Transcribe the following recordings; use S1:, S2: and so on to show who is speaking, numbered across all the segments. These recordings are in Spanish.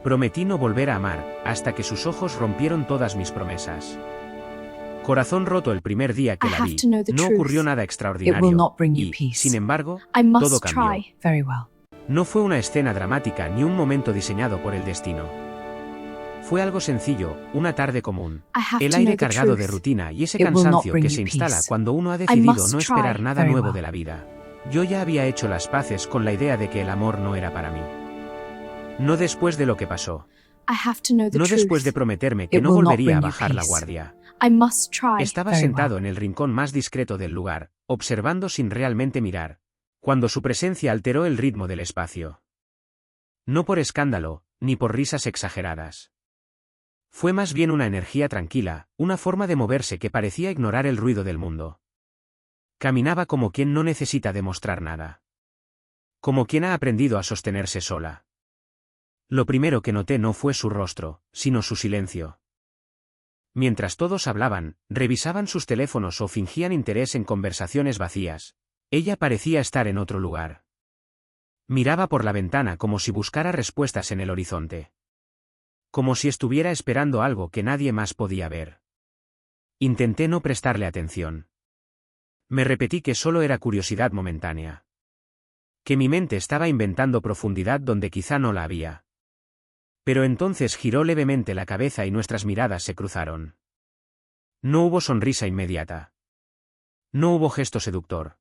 S1: Prometí no volver a amar, hasta que sus ojos rompieron todas mis promesas. Corazón roto el primer día que la vi, no ocurrió nada extraordinario, y, sin embargo, todo cambió. No fue una escena dramática ni un momento diseñado por el destino. Fue algo sencillo, una tarde común. El aire cargado de rutina y ese cansancio que se instala cuando uno ha decidido no esperar nada nuevo de la vida. Yo ya había hecho las paces con la idea de que el amor no era para mí. No después de lo que pasó. No después de prometerme que no volvería a bajar la guardia. Estaba sentado en el rincón más discreto del lugar, observando sin realmente mirar, cuando su presencia alteró el ritmo del espacio. No por escándalo, ni por risas exageradas. Fue más bien una energía tranquila, una forma de moverse que parecía ignorar el ruido del mundo. Caminaba como quien no necesita demostrar nada. Como quien ha aprendido a sostenerse sola. Lo primero que noté no fue su rostro, sino su silencio. Mientras todos hablaban, revisaban sus teléfonos o fingían interés en conversaciones vacías, ella parecía estar en otro lugar. Miraba por la ventana como si buscara respuestas en el horizonte. Como si estuviera esperando algo que nadie más podía ver. Intenté no prestarle atención. Me repetí que solo era curiosidad momentánea. Que mi mente estaba inventando profundidad donde quizá no la había. Pero entonces giró levemente la cabeza y nuestras miradas se cruzaron. No hubo sonrisa inmediata. No hubo gesto seductor.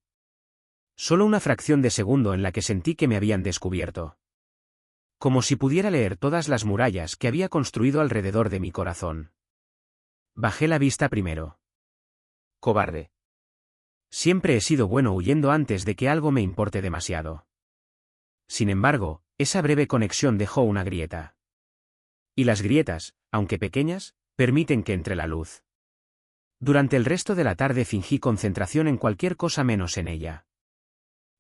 S1: Solo una fracción de segundo en la que sentí que me habían descubierto. Como si pudiera leer todas las murallas que había construido alrededor de mi corazón. Bajé la vista primero. Cobarde. Siempre he sido bueno huyendo antes de que algo me importe demasiado. Sin embargo, esa breve conexión dejó una grieta. Y las grietas, aunque pequeñas, permiten que entre la luz. Durante el resto de la tarde fingí concentración en cualquier cosa menos en ella.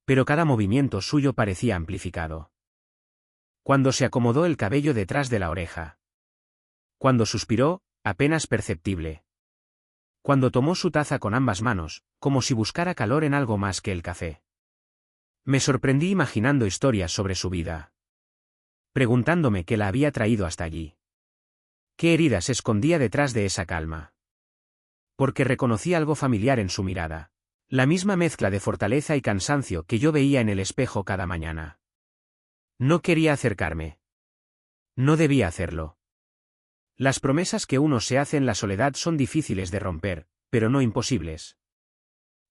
S1: Pero cada movimiento suyo parecía amplificado. Cuando se acomodó el cabello detrás de la oreja. Cuando suspiró, apenas perceptible. Cuando tomó su taza con ambas manos, como si buscara calor en algo más que el café. Me sorprendí imaginando historias sobre su vida. Preguntándome qué la había traído hasta allí. ¿Qué heridas escondía detrás de esa calma? Porque reconocí algo familiar en su mirada. La misma mezcla de fortaleza y cansancio que yo veía en el espejo cada mañana. No quería acercarme. No debía hacerlo. Las promesas que uno se hace en la soledad son difíciles de romper, pero no imposibles.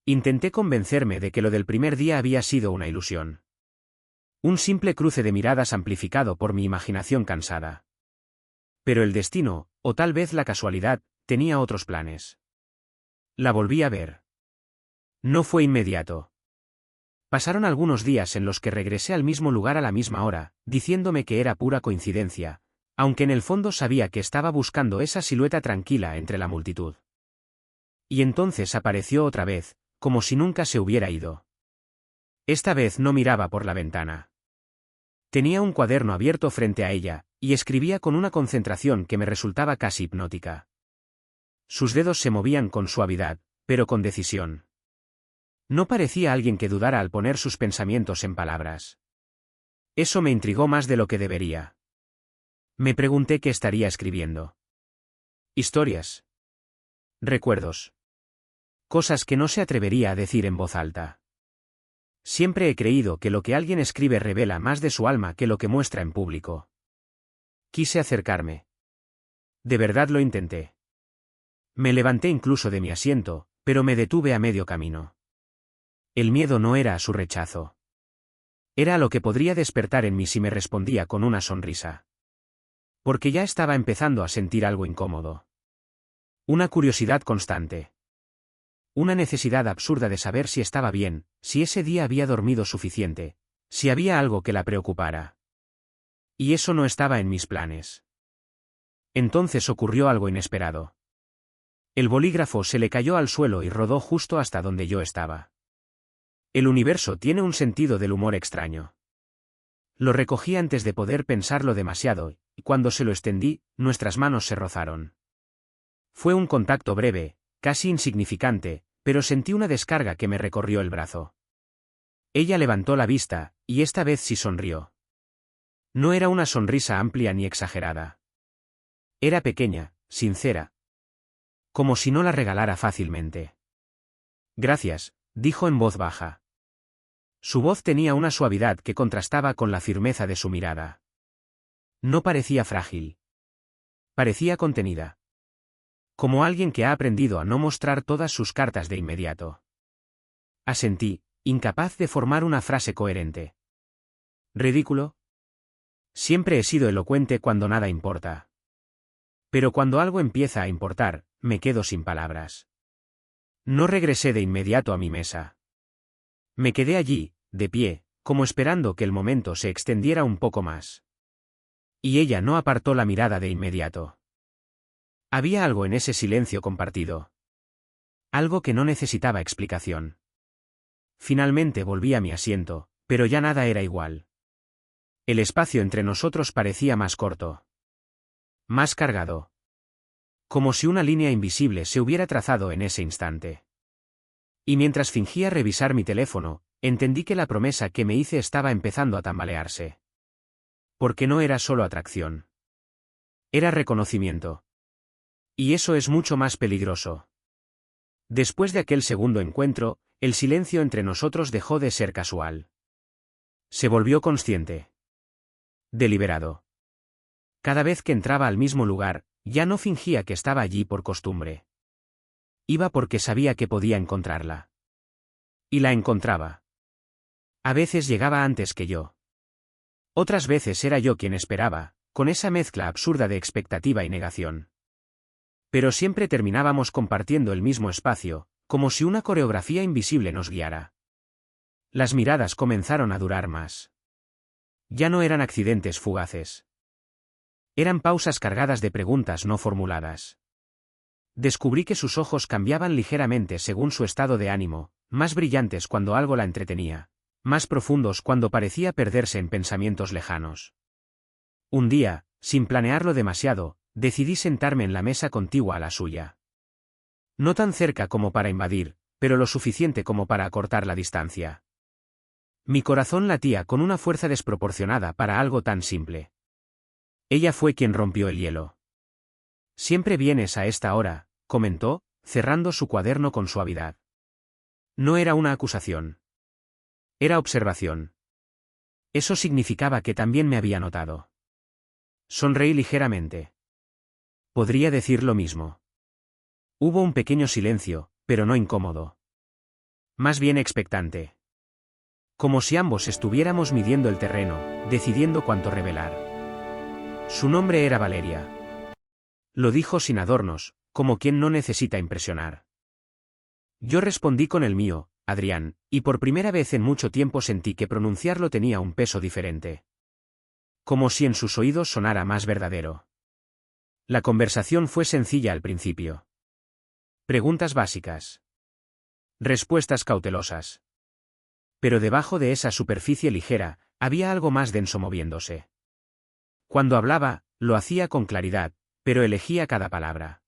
S1: Intenté convencerme de que lo del primer día había sido una ilusión. Un simple cruce de miradas amplificado por mi imaginación cansada. Pero el destino, o tal vez la casualidad, tenía otros planes. La volví a ver. No fue inmediato. Pasaron algunos días en los que regresé al mismo lugar a la misma hora, diciéndome que era pura coincidencia, aunque en el fondo sabía que estaba buscando esa silueta tranquila entre la multitud. Y entonces apareció otra vez, como si nunca se hubiera ido. Esta vez no miraba por la ventana. Tenía un cuaderno abierto frente a ella, y escribía con una concentración que me resultaba casi hipnótica. Sus dedos se movían con suavidad, pero con decisión. No parecía alguien que dudara al poner sus pensamientos en palabras. Eso me intrigó más de lo que debería. Me pregunté qué estaría escribiendo. Historias. Recuerdos. Cosas que no se atrevería a decir en voz alta. Siempre he creído que lo que alguien escribe revela más de su alma que lo que muestra en público. Quise acercarme. De verdad lo intenté. Me levanté incluso de mi asiento, pero me detuve a medio camino. El miedo no era a su rechazo. Era a lo que podría despertar en mí si me respondía con una sonrisa. Porque ya estaba empezando a sentir algo incómodo. Una curiosidad constante. Una necesidad absurda de saber si estaba bien, si ese día había dormido suficiente, si había algo que la preocupara. Y eso no estaba en mis planes. Entonces ocurrió algo inesperado. El bolígrafo se le cayó al suelo y rodó justo hasta donde yo estaba. El universo tiene un sentido del humor extraño. Lo recogí antes de poder pensarlo demasiado, y cuando se lo extendí, nuestras manos se rozaron. Fue un contacto breve, casi insignificante, pero sentí una descarga que me recorrió el brazo. Ella levantó la vista, y esta vez sí sonrió. No era una sonrisa amplia ni exagerada. Era pequeña, sincera. Como si no la regalara fácilmente. Gracias, dijo en voz baja. Su voz tenía una suavidad que contrastaba con la firmeza de su mirada. No parecía frágil. Parecía contenida. Como alguien que ha aprendido a no mostrar todas sus cartas de inmediato. Asentí, incapaz de formar una frase coherente. ¿Ridículo? Siempre he sido elocuente cuando nada importa. Pero cuando algo empieza a importar, me quedo sin palabras. No regresé de inmediato a mi mesa. Me quedé allí, de pie, como esperando que el momento se extendiera un poco más. Y ella no apartó la mirada de inmediato. Había algo en ese silencio compartido. Algo que no necesitaba explicación. Finalmente volví a mi asiento, pero ya nada era igual. El espacio entre nosotros parecía más corto. Más cargado. Como si una línea invisible se hubiera trazado en ese instante. Y mientras fingía revisar mi teléfono, entendí que la promesa que me hice estaba empezando a tambalearse. Porque no era solo atracción. Era reconocimiento. Y eso es mucho más peligroso. Después de aquel segundo encuentro, el silencio entre nosotros dejó de ser casual. Se volvió consciente. Deliberado. Cada vez que entraba al mismo lugar, ya no fingía que estaba allí por costumbre. Iba porque sabía que podía encontrarla. Y la encontraba. A veces llegaba antes que yo. Otras veces era yo quien esperaba, con esa mezcla absurda de expectativa y negación. Pero siempre terminábamos compartiendo el mismo espacio, como si una coreografía invisible nos guiara. Las miradas comenzaron a durar más. Ya no eran accidentes fugaces. Eran pausas cargadas de preguntas no formuladas. Descubrí que sus ojos cambiaban ligeramente según su estado de ánimo, más brillantes cuando algo la entretenía, más profundos cuando parecía perderse en pensamientos lejanos. Un día, sin planearlo demasiado, decidí sentarme en la mesa contigua a la suya. No tan cerca como para invadir, pero lo suficiente como para acortar la distancia. Mi corazón latía con una fuerza desproporcionada para algo tan simple. Ella fue quien rompió el hielo. «Siempre vienes a esta hora», comentó, cerrando su cuaderno con suavidad. No era una acusación. Era observación. Eso significaba que también me había notado. Sonreí ligeramente. Podría decir lo mismo. Hubo un pequeño silencio, pero no incómodo. Más bien expectante. Como si ambos estuviéramos midiendo el terreno, decidiendo cuánto revelar. Su nombre era Valeria. Lo dijo sin adornos, como quien no necesita impresionar. Yo respondí con el mío, Adrián, y por primera vez en mucho tiempo sentí que pronunciarlo tenía un peso diferente. Como si en sus oídos sonara más verdadero. La conversación fue sencilla al principio. Preguntas básicas. Respuestas cautelosas. Pero debajo de esa superficie ligera, había algo más denso moviéndose. Cuando hablaba, lo hacía con claridad, pero elegía cada palabra.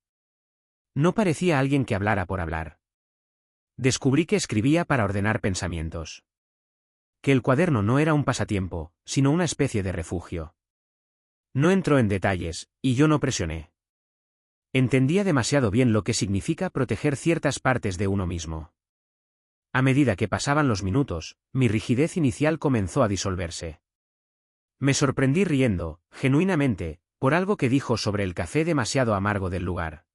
S1: No parecía alguien que hablara por hablar. Descubrí que escribía para ordenar pensamientos. Que el cuaderno no era un pasatiempo, sino una especie de refugio. No entró en detalles, y yo no presioné. Entendía demasiado bien lo que significa proteger ciertas partes de uno mismo. A medida que pasaban los minutos, mi rigidez inicial comenzó a disolverse. Me sorprendí riendo, genuinamente, por algo que dijo sobre el café demasiado amargo del lugar.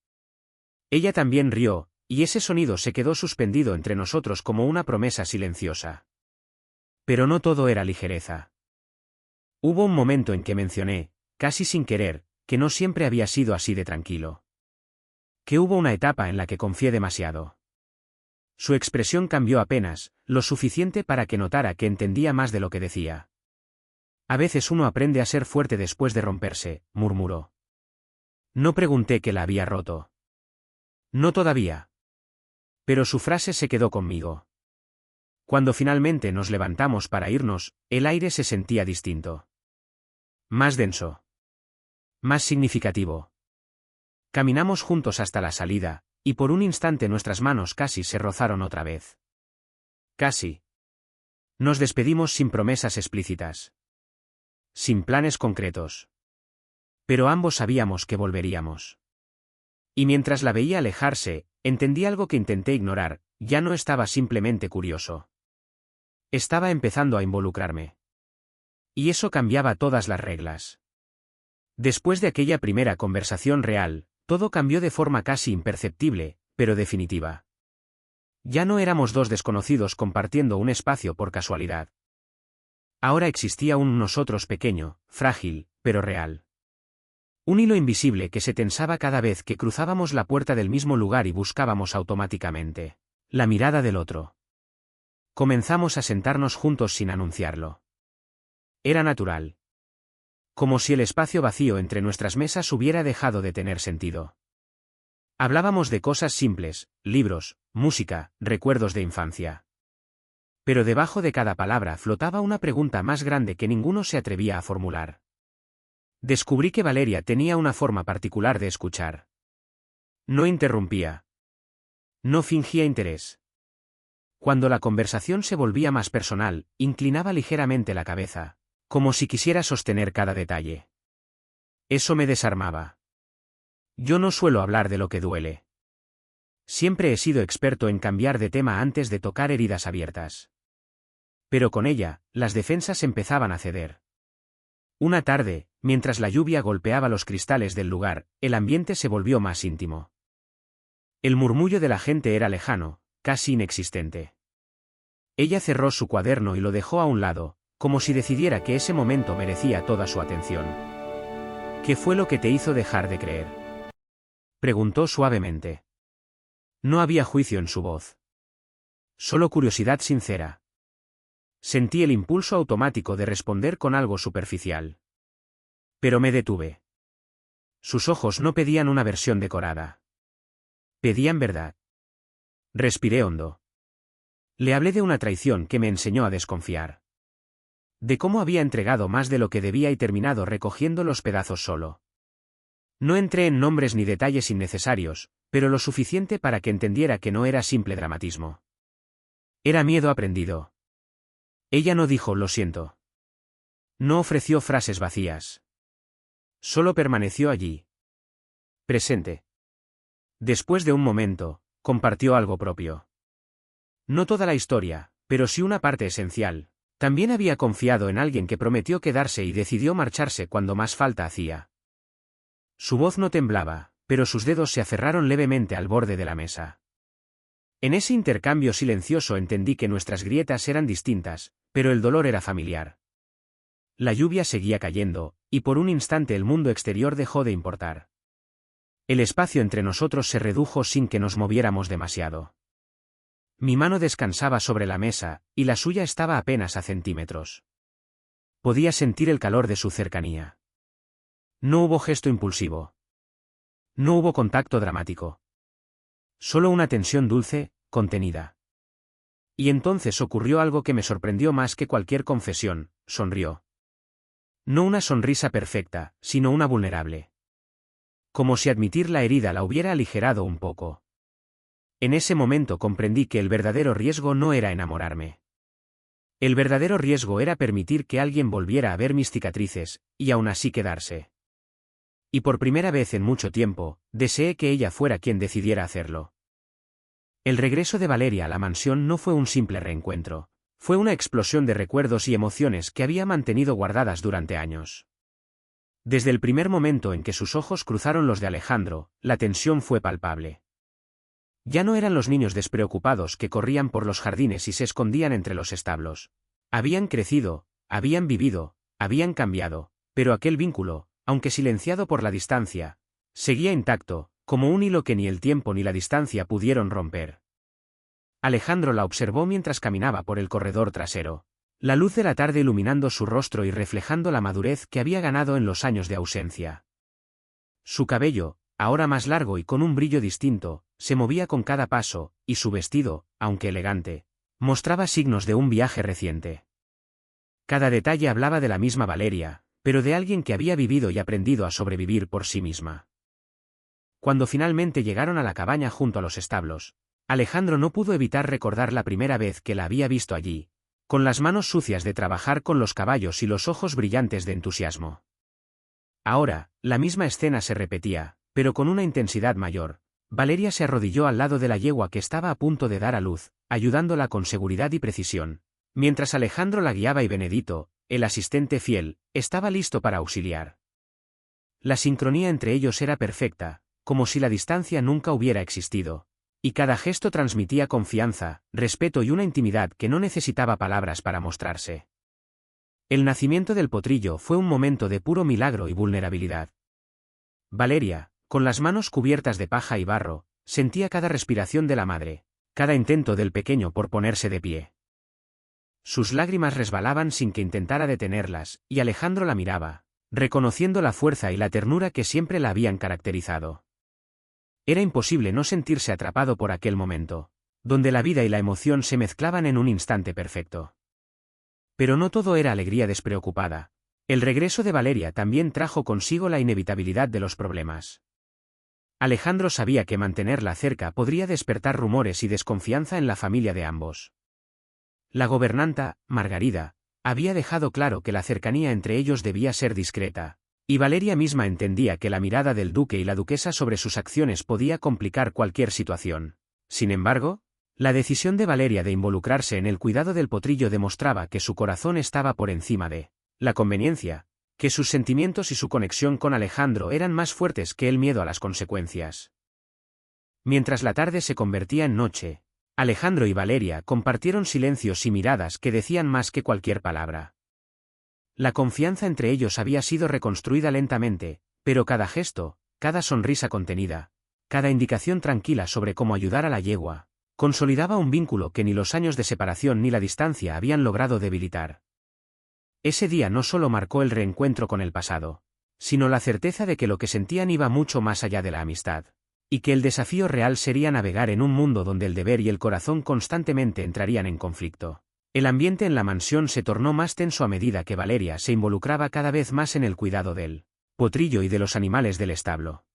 S1: Ella también rió, y ese sonido se quedó suspendido entre nosotros como una promesa silenciosa. Pero no todo era ligereza. Hubo un momento en que mencioné, casi sin querer, que no siempre había sido así de tranquilo. Que hubo una etapa en la que confié demasiado. Su expresión cambió apenas, lo suficiente para que notara que entendía más de lo que decía. A veces uno aprende a ser fuerte después de romperse, murmuró. No pregunté qué la había roto. No todavía. Pero su frase se quedó conmigo. Cuando finalmente nos levantamos para irnos, el aire se sentía distinto. Más denso. Más significativo. Caminamos juntos hasta la salida, y por un instante nuestras manos casi se rozaron otra vez. Casi. Nos despedimos sin promesas explícitas. sin planes concretos. Pero ambos sabíamos que volveríamos. Y mientras la veía alejarse, entendí algo que intenté ignorar, ya no estaba simplemente curioso. Estaba empezando a involucrarme. Y eso cambiaba todas las reglas. Después de aquella primera conversación real, todo cambió de forma casi imperceptible, pero definitiva. Ya no éramos dos desconocidos compartiendo un espacio por casualidad. Ahora existía un nosotros pequeño, frágil, pero real. Un hilo invisible que se tensaba cada vez que cruzábamos la puerta del mismo lugar y buscábamos automáticamente la mirada del otro. Comenzamos a sentarnos juntos sin anunciarlo. Era natural. Como si el espacio vacío entre nuestras mesas hubiera dejado de tener sentido. Hablábamos de cosas simples, libros, música, recuerdos de infancia. Pero debajo de cada palabra flotaba una pregunta más grande que ninguno se atrevía a formular. Descubrí que Valeria tenía una forma particular de escuchar. No interrumpía. No fingía interés. Cuando la conversación se volvía más personal, inclinaba ligeramente la cabeza, como si quisiera sostener cada detalle. Eso me desarmaba. Yo no suelo hablar de lo que duele. Siempre he sido experto en cambiar de tema antes de tocar heridas abiertas. Pero con ella, las defensas empezaban a ceder. Una tarde, mientras la lluvia golpeaba los cristales del lugar, el ambiente se volvió más íntimo. El murmullo de la gente era lejano, casi inexistente. Ella cerró su cuaderno y lo dejó a un lado, como si decidiera que ese momento merecía toda su atención. ¿Qué fue lo que te hizo dejar de creer?, preguntó suavemente. No había juicio en su voz. Solo curiosidad sincera. Sentí el impulso automático de responder con algo superficial. Pero me detuve. Sus ojos no pedían una versión decorada. Pedían verdad. Respiré hondo. Le hablé de una traición que me enseñó a desconfiar. De cómo había entregado más de lo que debía y terminado recogiendo los pedazos solo. No entré en nombres ni detalles innecesarios, pero lo suficiente para que entendiera que no era simple dramatismo. Era miedo aprendido. Ella no dijo lo siento. No ofreció frases vacías. Solo permaneció allí. Presente. Después de un momento, compartió algo propio. No toda la historia, pero sí una parte esencial. También había confiado en alguien que prometió quedarse y decidió marcharse cuando más falta hacía. Su voz no temblaba, pero sus dedos se aferraron levemente al borde de la mesa. En ese intercambio silencioso entendí que nuestras grietas eran distintas, pero el dolor era familiar. La lluvia seguía cayendo, y por un instante el mundo exterior dejó de importar. El espacio entre nosotros se redujo sin que nos moviéramos demasiado. Mi mano descansaba sobre la mesa, y la suya estaba apenas a centímetros. Podía sentir el calor de su cercanía. No hubo gesto impulsivo. No hubo contacto dramático. Solo una tensión dulce, contenida. Y entonces ocurrió algo que me sorprendió más que cualquier confesión, sonrió. No una sonrisa perfecta, sino una vulnerable. Como si admitir la herida la hubiera aligerado un poco. En ese momento comprendí que el verdadero riesgo no era enamorarme. El verdadero riesgo era permitir que alguien volviera a ver mis cicatrices, y aún así quedarse. Y por primera vez en mucho tiempo, deseé que ella fuera quien decidiera hacerlo. El regreso de Valeria a la mansión no fue un simple reencuentro, fue una explosión de recuerdos y emociones que había mantenido guardadas durante años. Desde el primer momento en que sus ojos cruzaron los de Alejandro, la tensión fue palpable. Ya no eran los niños despreocupados que corrían por los jardines y se escondían entre los establos. Habían crecido, habían vivido, habían cambiado, pero aquel vínculo, aunque silenciado por la distancia, seguía intacto, como un hilo que ni el tiempo ni la distancia pudieron romper. Alejandro la observó mientras caminaba por el corredor trasero, la luz de la tarde iluminando su rostro y reflejando la madurez que había ganado en los años de ausencia. Su cabello, ahora más largo y con un brillo distinto, se movía con cada paso, y su vestido, aunque elegante, mostraba signos de un viaje reciente. Cada detalle hablaba de la misma Valeria, pero de alguien que había vivido y aprendido a sobrevivir por sí misma. Cuando finalmente llegaron a la cabaña junto a los establos, Alejandro no pudo evitar recordar la primera vez que la había visto allí, con las manos sucias de trabajar con los caballos y los ojos brillantes de entusiasmo. Ahora, la misma escena se repetía, pero con una intensidad mayor. Valeria se arrodilló al lado de la yegua que estaba a punto de dar a luz, ayudándola con seguridad y precisión, mientras Alejandro la guiaba y Benedito, el asistente fiel, estaba listo para auxiliar. La sincronía entre ellos era perfecta, como si la distancia nunca hubiera existido, y cada gesto transmitía confianza, respeto y una intimidad que no necesitaba palabras para mostrarse. El nacimiento del potrillo fue un momento de puro milagro y vulnerabilidad. Valeria, con las manos cubiertas de paja y barro, sentía cada respiración de la madre, cada intento del pequeño por ponerse de pie. Sus lágrimas resbalaban sin que intentara detenerlas, y Alejandro la miraba, reconociendo la fuerza y la ternura que siempre la habían caracterizado. Era imposible no sentirse atrapado por aquel momento, donde la vida y la emoción se mezclaban en un instante perfecto. Pero no todo era alegría despreocupada. El regreso de Valeria también trajo consigo la inevitabilidad de los problemas. Alejandro sabía que mantenerla cerca podría despertar rumores y desconfianza en la familia de ambos. La gobernanta, Margarida, había dejado claro que la cercanía entre ellos debía ser discreta, y Valeria misma entendía que la mirada del duque y la duquesa sobre sus acciones podía complicar cualquier situación. Sin embargo, la decisión de Valeria de involucrarse en el cuidado del potrillo demostraba que su corazón estaba por encima de la conveniencia, que sus sentimientos y su conexión con Alejandro eran más fuertes que el miedo a las consecuencias. Mientras la tarde se convertía en noche, Alejandro y Valeria compartieron silencios y miradas que decían más que cualquier palabra. La confianza entre ellos había sido reconstruida lentamente, pero cada gesto, cada sonrisa contenida, cada indicación tranquila sobre cómo ayudar a la yegua, consolidaba un vínculo que ni los años de separación ni la distancia habían logrado debilitar. Ese día no solo marcó el reencuentro con el pasado, sino la certeza de que lo que sentían iba mucho más allá de la amistad, y que el desafío real sería navegar en un mundo donde el deber y el corazón constantemente entrarían en conflicto. El ambiente en la mansión se tornó más tenso a medida que Valeria se involucraba cada vez más en el cuidado del potrillo y de los animales del establo.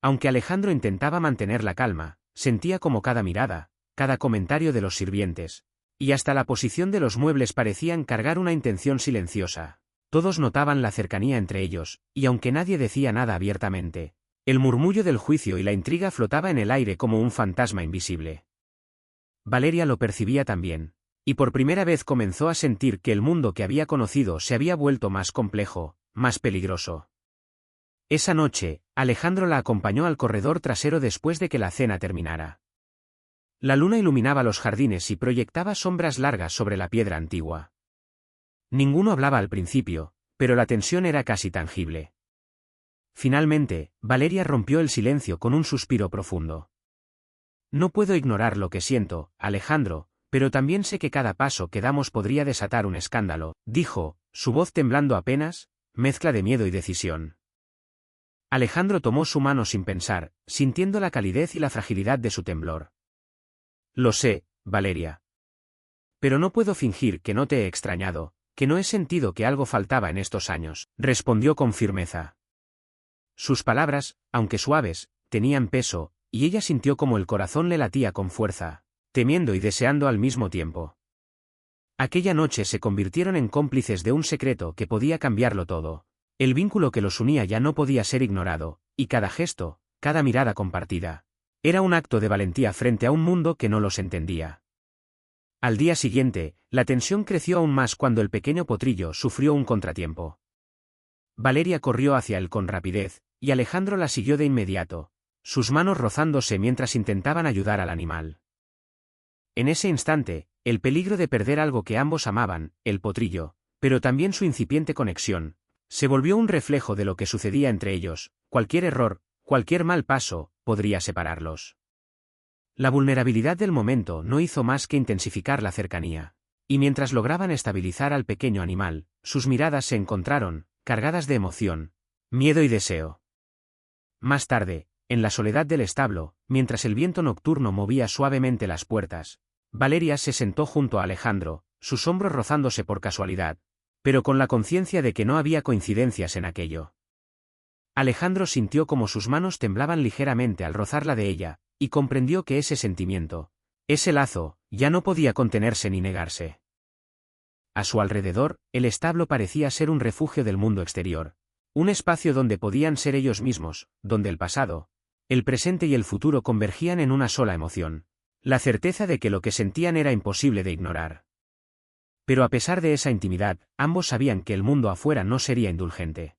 S1: Aunque Alejandro intentaba mantener la calma, sentía como cada mirada, cada comentario de los sirvientes, y hasta la posición de los muebles parecían cargar una intención silenciosa. Todos notaban la cercanía entre ellos, y aunque nadie decía nada abiertamente, el murmullo del juicio y la intriga flotaba en el aire como un fantasma invisible. Valeria lo percibía también, y por primera vez comenzó a sentir que el mundo que había conocido se había vuelto más complejo, más peligroso. Esa noche, Alejandro la acompañó al corredor trasero después de que la cena terminara. La luna iluminaba los jardines y proyectaba sombras largas sobre la piedra antigua. Ninguno hablaba al principio, pero la tensión era casi tangible. Finalmente, Valeria rompió el silencio con un suspiro profundo. No puedo ignorar lo que siento, Alejandro, pero también sé que cada paso que damos podría desatar un escándalo, dijo, su voz temblando apenas, mezcla de miedo y decisión. Alejandro tomó su mano sin pensar, sintiendo la calidez y la fragilidad de su temblor. Lo sé, Valeria. Pero no puedo fingir que no te he extrañado, que no he sentido que algo faltaba en estos años, respondió con firmeza. Sus palabras, aunque suaves, tenían peso, y ella sintió como el corazón le latía con fuerza, temiendo y deseando al mismo tiempo. Aquella noche se convirtieron en cómplices de un secreto que podía cambiarlo todo. El vínculo que los unía ya no podía ser ignorado, y cada gesto, cada mirada compartida, era un acto de valentía frente a un mundo que no los entendía. Al día siguiente, la tensión creció aún más cuando el pequeño potrillo sufrió un contratiempo. Valeria corrió hacia él con rapidez, y Alejandro la siguió de inmediato, sus manos rozándose mientras intentaban ayudar al animal. En ese instante, el peligro de perder algo que ambos amaban, el potrillo, pero también su incipiente conexión, se volvió un reflejo de lo que sucedía entre ellos. Cualquier error, cualquier mal paso, podría separarlos. La vulnerabilidad del momento no hizo más que intensificar la cercanía, y mientras lograban estabilizar al pequeño animal, sus miradas se encontraron, cargadas de emoción, miedo y deseo. Más tarde, en la soledad del establo, mientras el viento nocturno movía suavemente las puertas, Valeria se sentó junto a Alejandro, sus hombros rozándose por casualidad, pero con la conciencia de que no había coincidencias en aquello. Alejandro sintió como sus manos temblaban ligeramente al rozar la de ella, y comprendió que ese sentimiento, ese lazo, ya no podía contenerse ni negarse. A su alrededor, el establo parecía ser un refugio del mundo exterior. Un espacio donde podían ser ellos mismos, donde el pasado, el presente y el futuro convergían en una sola emoción. La certeza de que lo que sentían era imposible de ignorar. Pero a pesar de esa intimidad, ambos sabían que el mundo afuera no sería indulgente.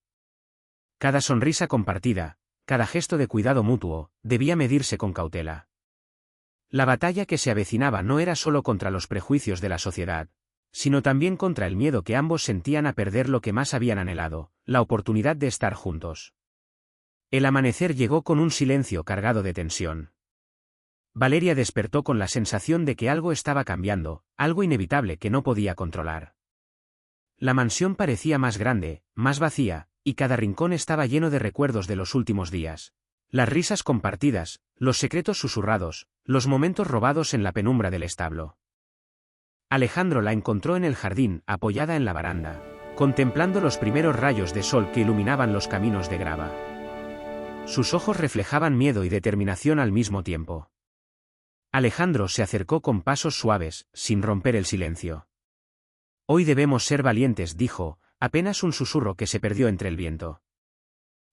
S1: Cada sonrisa compartida, cada gesto de cuidado mutuo, debía medirse con cautela. La batalla que se avecinaba no era solo contra los prejuicios de la sociedad, sino también contra el miedo que ambos sentían a perder lo que más habían anhelado, la oportunidad de estar juntos. El amanecer llegó con un silencio cargado de tensión. Valeria despertó con la sensación de que algo estaba cambiando, algo inevitable que no podía controlar. La mansión parecía más grande, más vacía, y cada rincón estaba lleno de recuerdos de los últimos días. Las risas compartidas, los secretos susurrados, los momentos robados en la penumbra del establo. Alejandro la encontró en el jardín, apoyada en la baranda, contemplando los primeros rayos de sol que iluminaban los caminos de grava. Sus ojos reflejaban miedo y determinación al mismo tiempo. Alejandro se acercó con pasos suaves, sin romper el silencio. «Hoy debemos ser valientes», dijo, apenas un susurro que se perdió entre el viento.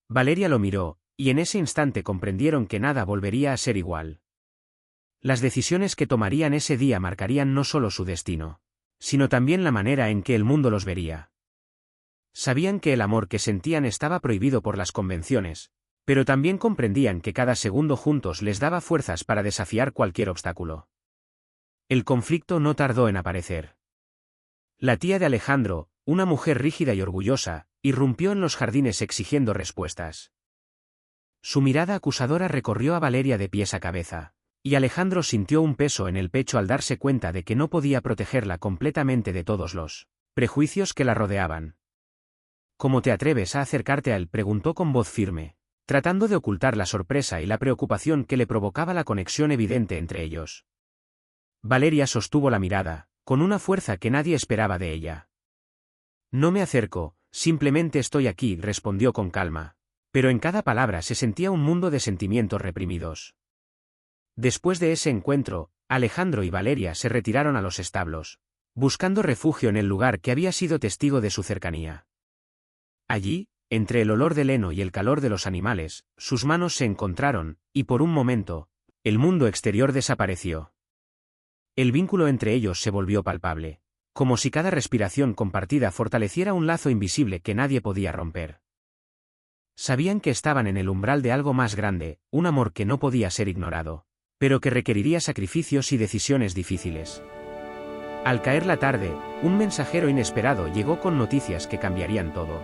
S1: Valeria lo miró, y en ese instante comprendieron que nada volvería a ser igual. Las decisiones que tomarían ese día marcarían no solo su destino, sino también la manera en que el mundo los vería. Sabían que el amor que sentían estaba prohibido por las convenciones, pero también comprendían que cada segundo juntos les daba fuerzas para desafiar cualquier obstáculo. El conflicto no tardó en aparecer. La tía de Alejandro, una mujer rígida y orgullosa, irrumpió en los jardines exigiendo respuestas. Su mirada acusadora recorrió a Valeria de pies a cabeza, y Alejandro sintió un peso en el pecho al darse cuenta de que no podía protegerla completamente de todos los prejuicios que la rodeaban. «¿Cómo te atreves a acercarte a él?», preguntó con voz firme, tratando de ocultar la sorpresa y la preocupación que le provocaba la conexión evidente entre ellos. Valeria sostuvo la mirada, con una fuerza que nadie esperaba de ella. «No me acerco, simplemente estoy aquí», respondió con calma, pero en cada palabra se sentía un mundo de sentimientos reprimidos. Después de ese encuentro, Alejandro y Valeria se retiraron a los establos, buscando refugio en el lugar que había sido testigo de su cercanía. Allí, entre el olor del heno y el calor de los animales, sus manos se encontraron, y por un momento, el mundo exterior desapareció. El vínculo entre ellos se volvió palpable, como si cada respiración compartida fortaleciera un lazo invisible que nadie podía romper. Sabían que estaban en el umbral de algo más grande, un amor que no podía ser ignorado, pero que requeriría sacrificios y decisiones difíciles. Al caer la tarde, un mensajero inesperado llegó con noticias que cambiarían todo.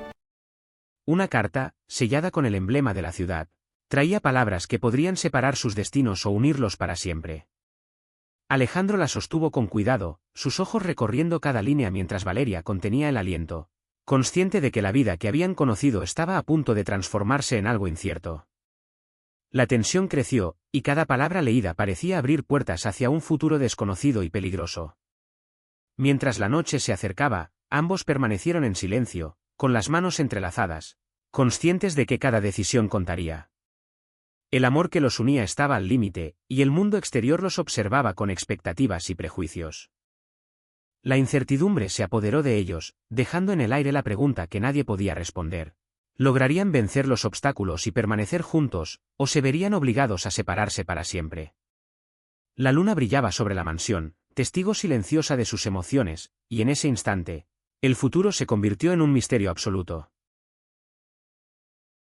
S1: Una carta, sellada con el emblema de la ciudad, traía palabras que podrían separar sus destinos o unirlos para siempre. Alejandro la sostuvo con cuidado, sus ojos recorriendo cada línea mientras Valeria contenía el aliento, consciente de que la vida que habían conocido estaba a punto de transformarse en algo incierto. La tensión creció, y cada palabra leída parecía abrir puertas hacia un futuro desconocido y peligroso. Mientras la noche se acercaba, ambos permanecieron en silencio, con las manos entrelazadas, conscientes de que cada decisión contaría. El amor que los unía estaba al límite, y el mundo exterior los observaba con expectativas y prejuicios. La incertidumbre se apoderó de ellos, dejando en el aire la pregunta que nadie podía responder. ¿Lograrían vencer los obstáculos y permanecer juntos, o se verían obligados a separarse para siempre? La luna brillaba sobre la mansión, testigo silenciosa de sus emociones, y en ese instante, el futuro se convirtió en un misterio absoluto.